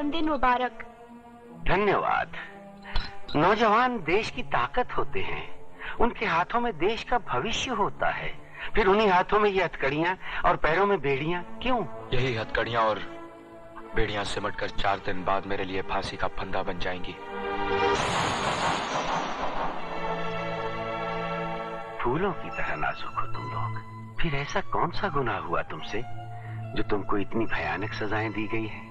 जन्मदिन मुबारक। धन्यवाद। नौजवान देश की ताकत होते हैं, उनके हाथों में देश का भविष्य होता है। फिर उन्हीं हाथों में ये हथकड़ियां और पैरों में बेड़ियां क्यों? यही हथकड़ियां और बेड़ियां सिमटकर 4 दिन बाद मेरे लिए फांसी का फंदा बन जाएंगी। फूलों की तरह नाजुक हो तुम लोग। फिर ऐसा कौन सा गुनाह हुआ तुमसे जो तुमको इतनी भयानक सजाएं दी गई हैं?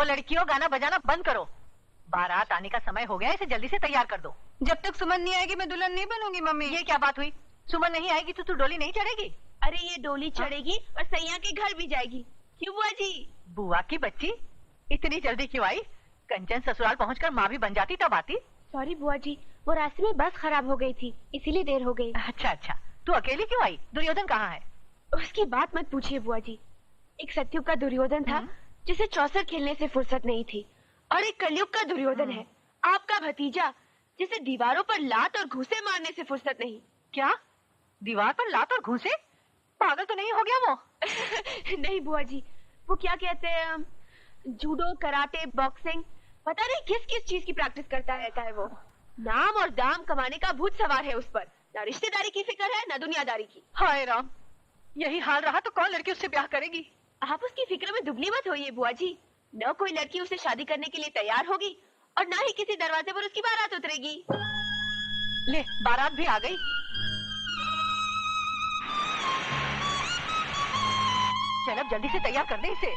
लड़कियों, गाना बजाना बंद करो। बारात आने का समय हो गया, इसे जल्दी से तैयार कर दो। जब तक सुमन नहीं आएगी मैं दुल्हन नहीं बनूंगी मम्मी। ये क्या बात हुई? सुमन नहीं आएगी तो तू डोली नहीं चढ़ेगी? अरे ये डोली चढ़ेगी और सैया के घर भी जाएगी। क्यों बुआ जी? बुआ की बच्ची इतनी जल्दी क्यों आई? कंचन ससुराल पहुंचकर माँ भी बन जाती तब आती। सॉरी बुआ जी, वो रास्ते में बस खराब हो गई थी, इसीलिए देर हो गई। अच्छा अच्छा, तू अकेली क्यों आई? दुर्योधन कहाँ है? उसकी बात मत पूछिए बुआ जी। एक सत्युग का दुर्योधन था जिसे चौसर खेलने से फुर्सत नहीं थी, और एक कलयुग का दुर्योधन है, आपका भतीजा, जिसे दीवारों पर लात और घूंसे मारने से फुर्सत नहीं। क्या? दीवार पर लात और घूंसे? पागल तो नहीं हो गया वो? नहीं बुआ जी, वो क्या कहते हैं, जूडो, कराटे, बॉक्सिंग, पता नहीं किस किस चीज की प्रैक्टिस करता रहता है वो। नाम और दाम कमाने का भूत सवार है उस पर। ना रिश्तेदारी की फिक्र है, ना दुनियादारी की। हाय राम, यही हाल रहा तो कौन लड़की उससे ब्याह करेगी? आप उसकी फिक्र में दुबली मत होइए बुआ जी। न कोई लड़की उसे शादी करने के लिए तैयार होगी और ना ही किसी दरवाजे पर उसकी बारात उतरेगी। ले, बारात भी आ गई। चल अब जल्दी से तैयार कर दे इसे।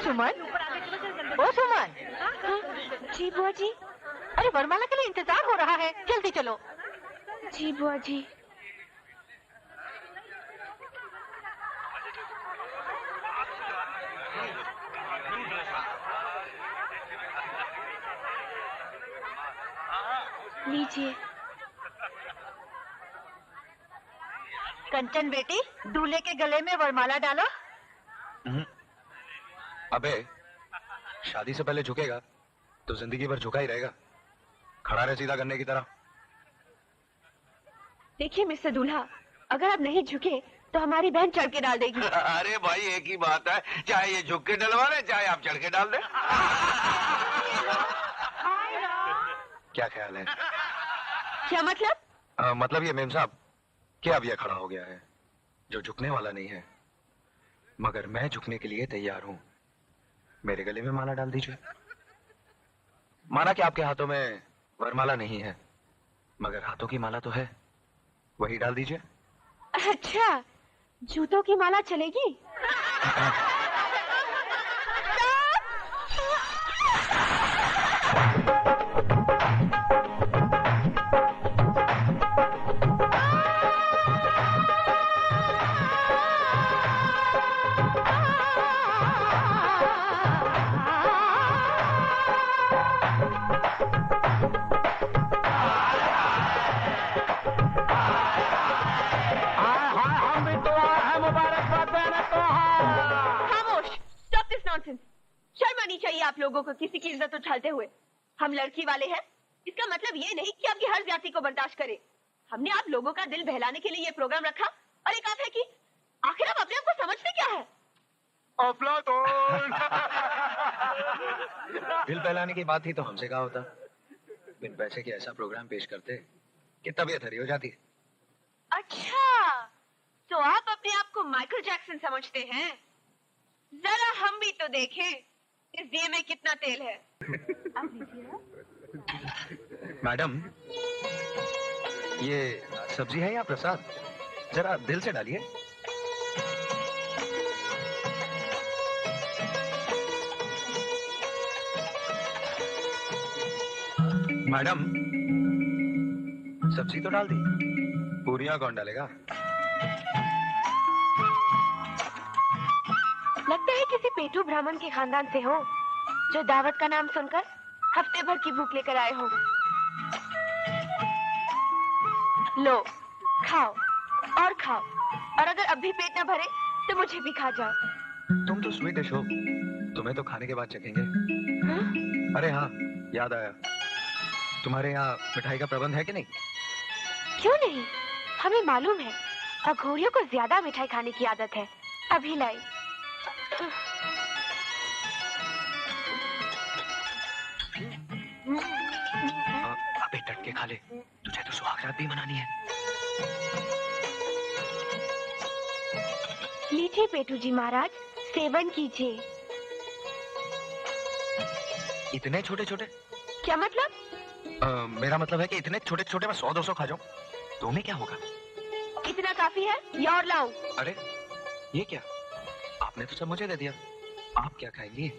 सुमन, ओ सुमन। जी बुआ जी। अरे वरमाला के लिए इंतजार हो रहा है, जल्दी चलो। जी बुआ जी। लीजिए। कंचन बेटी, दूल्हे के गले में वरमाला डालो। अबे, शादी से पहले झुकेगा तो जिंदगी भर झुका ही रहेगा। खड़ा रहे सीधा गन्ने की तरह। देखिए मिस्टर दूल्हा, अगर आप नहीं झुके तो हमारी बहन चढ़ के डाल देगी। अरे भाई एक ही बात है, चाहे ये झुक के डलवा ले, चाहे आप चढ़ के डाल दे। क्या ख्याल है? क्या मतलब? मतलब ये मेम साहब कि अब यह खड़ा हो गया है जो झुकने वाला नहीं है, मगर मैं झुकने के लिए तैयार हूं। मेरे गले में माला डाल दीजिए। माना कि आपके हाथों में वरमाला नहीं है, मगर हाथों की माला तो है, वही डाल दीजिए। अच्छा, जूतों की माला चलेगी? हम भी तो आए हैं मुबारकबाद देने को। आप लोगों को किसी की इज्जत उछालते हुए। हम लड़की वाले हैं, इसका मतलब ये नहीं कि आपकी हर जाति को बर्दाश्त करें। हमने आप लोगों का दिल बहलाने के लिए ये प्रोग्राम रखा और एक बात है कि आखिर आप अपने आप को समझते क्या है? अफलातून। दिल बहलाने की बात ही तो हमसे कहा होता। बिन पैसे के ऐसा प्रोग्राम पेश करते कि तबीयत हरी हो जाती। अच्छा, तो आप अपने आप को माइकल जैक्सन समझते हैं? जरा हम भी तो देखें इस दिए में कितना तेल है। मैडम, ये सब्जी है या प्रसाद? जरा दिल से डालिए। मैडम, सब्जी तो डाल दी, पूरियां कौन डालेगा? लगता है किसी पेटू ब्राह्मण के खानदान से हो, जो दावत का नाम सुनकर हफ्ते भर की भूख लेकर आए हो। लो, खाओ और खाओ, और अगर अब भी पेट न भरे तो मुझे भी खा जाओ। तुम तो स्वीटिश हो, तुम्हें तो खाने के बाद चखेंगे। हाँ? अरे हाँ, याद आया, तुम्हारे यहाँ मिठाई का प्रबंध है कि नहीं? क्यों नहीं, हमें मालूम है अघोरियों को ज्यादा मिठाई खाने की आदत है। अभी लाई। अबे डट के खा ले, तुझे तो सुहागरात भी मनानी है। लीजिए पेटू जी महाराज, सेवन कीजिए। इतने छोटे छोटे? क्या मतलब? मेरा मतलब है कि इतने छोटे छोटे मैं 100-200 खा जाऊं, तुम्हें क्या होगा? इतना काफी है या और लाऊं? अरे ये क्या, आपने तो सब मुझे दे दिया, आप क्या खाएंगी?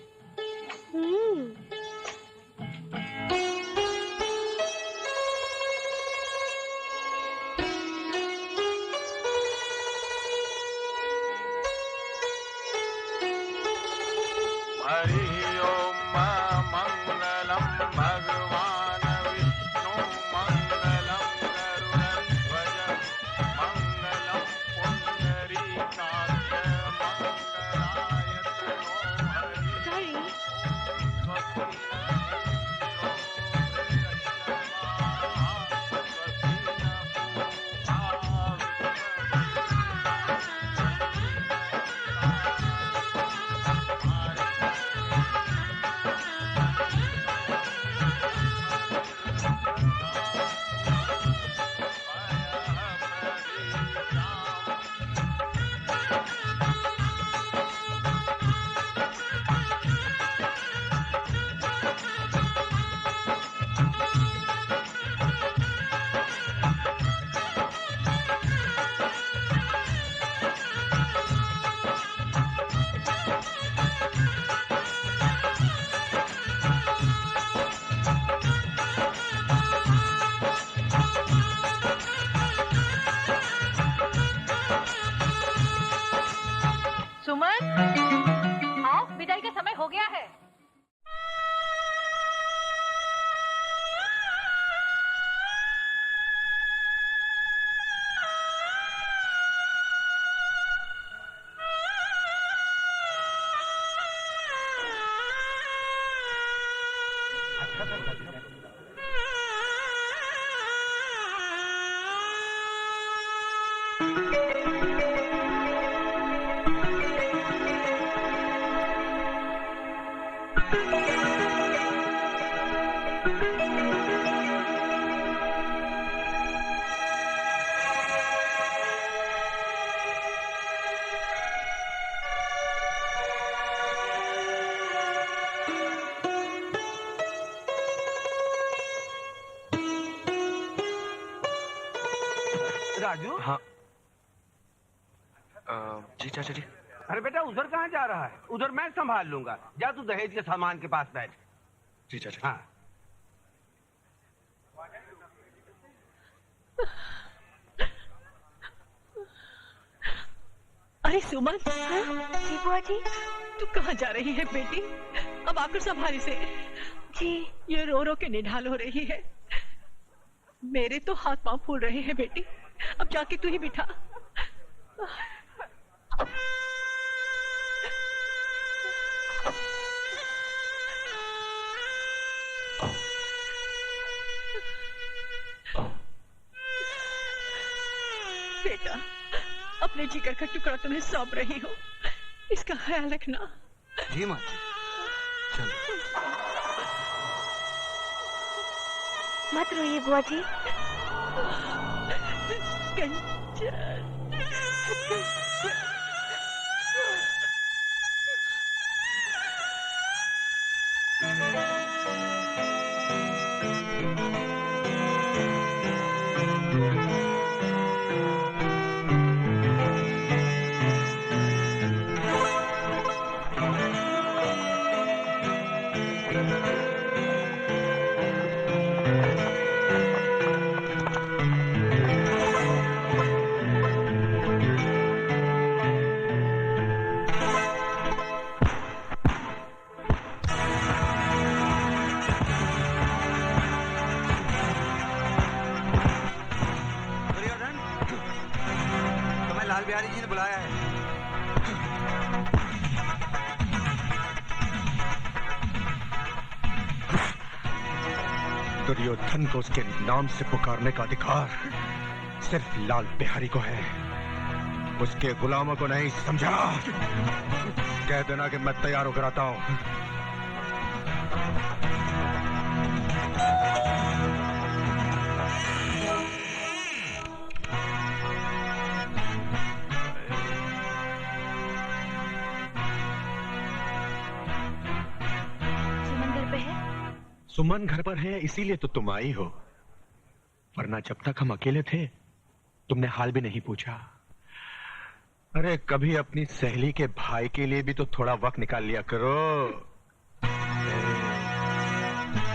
राजू। हाँ जी चाचा जी। अरे बेटा उधर कहाँ जा रहा है? उधर मैं संभाल लूंगा, जा तू दहेज के सामान के पास बैठ। जी चाचा। हाँ अरे सुमन, जी बुआ जी। तू कहाँ जा रही है बेटी? अब आकर संभाली से। जी। ये रो रो के निढाल हो रही है, मेरे तो हाथ पांव फूल रहे हैं बेटी। अब जाके तू ही बिठा। जिगर का टुकड़ा तुम्हें सौंप रही हूँ, इसका ख्याल रखना। जी माँ जी, चलो। मत रोइए बुआ जी। कंचन। लाल बिहारी जी ने बुलाया है। दुर्योधन को उसके नाम से पुकारने का अधिकार सिर्फ लाल बिहारी को है, उसके गुलामों को नहीं, समझा? कह देना कि मैं तैयार होकर आता हूं। सुमन घर पर है, इसीलिए तो तुम आई हो, वरना जब तक हम अकेले थे तुमने हाल भी नहीं पूछा। अरे कभी अपनी सहेली के भाई के लिए भी तो थोड़ा वक्त निकाल लिया करो।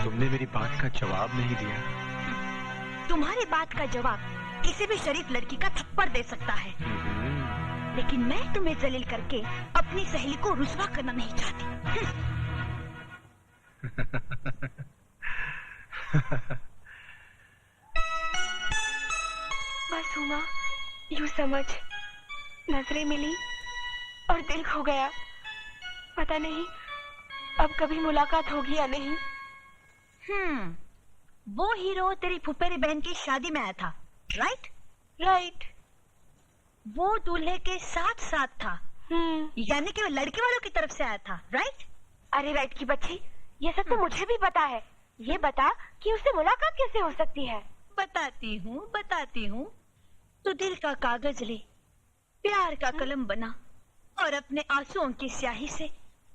तुमने मेरी बात का जवाब नहीं दिया। तुम्हारी बात का जवाब किसी भी शरीफ लड़की का थप्पड़ दे सकता है, लेकिन मैं तुम्हें जलील करके अपनी सहेली को रुसवा करना नहीं चाहती। बस हुमा, यूं समझ, नजरें मिली और दिल खो गया। पता नहीं अब कभी मुलाकात होगी या नहीं। वो हीरो तेरी फुफेरी बहन की शादी में आया था, राइट? राइट। वो दूल्हे के साथ साथ था, यानी कि वो लड़के वालों की तरफ से आया था, राइट? अरे राइट की बच्ची, ये सब तो मुझे भी पता है। ये बता कि उससे मुलाकात कैसे हो सकती है? बताती हूँ। तो दिल का कागज ले, प्यार का कलम बना और अपने आंसुओं की स्याही से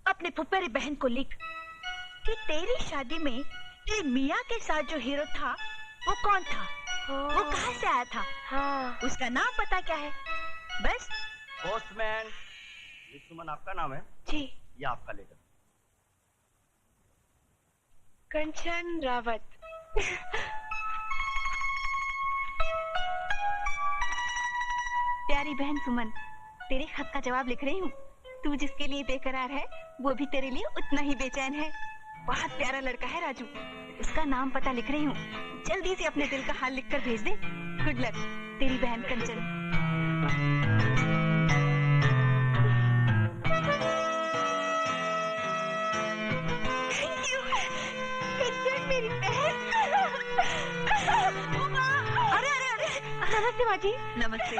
अपने फुफेरी बहन को लिख कि तेरी शादी में तेरे मियाँ के साथ जो हीरो था वो कौन था, वो कहाँ से आया था, हाँ। उसका नाम पता क्या है, बस। पोस्टमैन, ये सुमन आपका नाम है? जी। ये आपका लेटर। कंचन रावत। प्यारी बहन सुमन, तेरे खत का जवाब लिख रही हूँ। तू जिसके लिए बेकरार है वो भी तेरे लिए उतना ही बेचैन है। बहुत प्यारा लड़का है राजू, उसका नाम पता लिख रही हूँ। जल्दी से अपने दिल का हाल लिखकर भेज दे। गुड लक, तेरी बहन कंचन। मेरी बहन। अरे नमस्ते माँ जी। नमस्ते।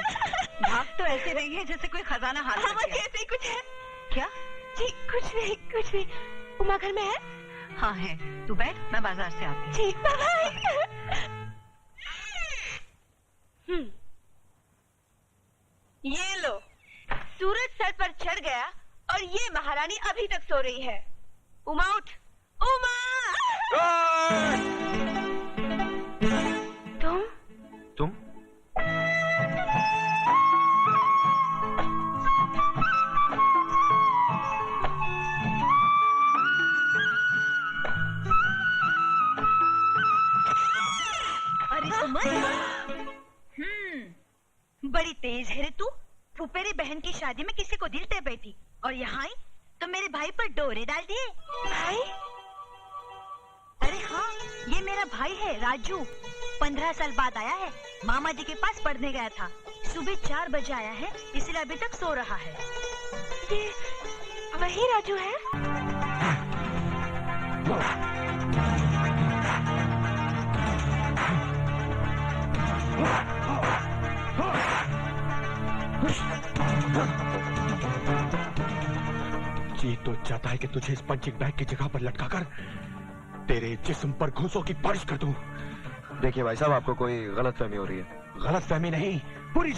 भाग तो ऐसे रही है जैसे कोई खजाना हाथ में हाँ, ऐसे ही कुछ है। क्या? जी कुछ नहीं। उमा घर में है? हाँ है, तू बैठ, मैं बाजार से आती हूँ। ठीक, बाय। ये लो, सूरज सर पर चढ़ गया और ये महारानी अभी तक सो रही है। उमा उठ, उमा! तुम? अरे सुमन, बड़ी तेज है रे तू। फुफेरी बहन की शादी में किसी को दिल दे बैठी और यहाँ आई तो मेरे भाई पर डोरे डाल दिए। भाई? अरे हाँ, ये मेरा भाई है राजू। 15 साल बाद आया है, मामा जी के पास पढ़ने गया था। सुबह 4 बजे आया है, इसलिए अभी तक सो रहा है। ये वही राजू है? जी तो चाहता है कि तुझे इस पंचिंग बैग की जगह पर लटकाकर तेरे जिस्म पर घूंसों की बारिश कर दूं। देखिए भाई साहब, आपको कोई गलतफहमी हो रही है। गलतफहमी नहीं, पूरी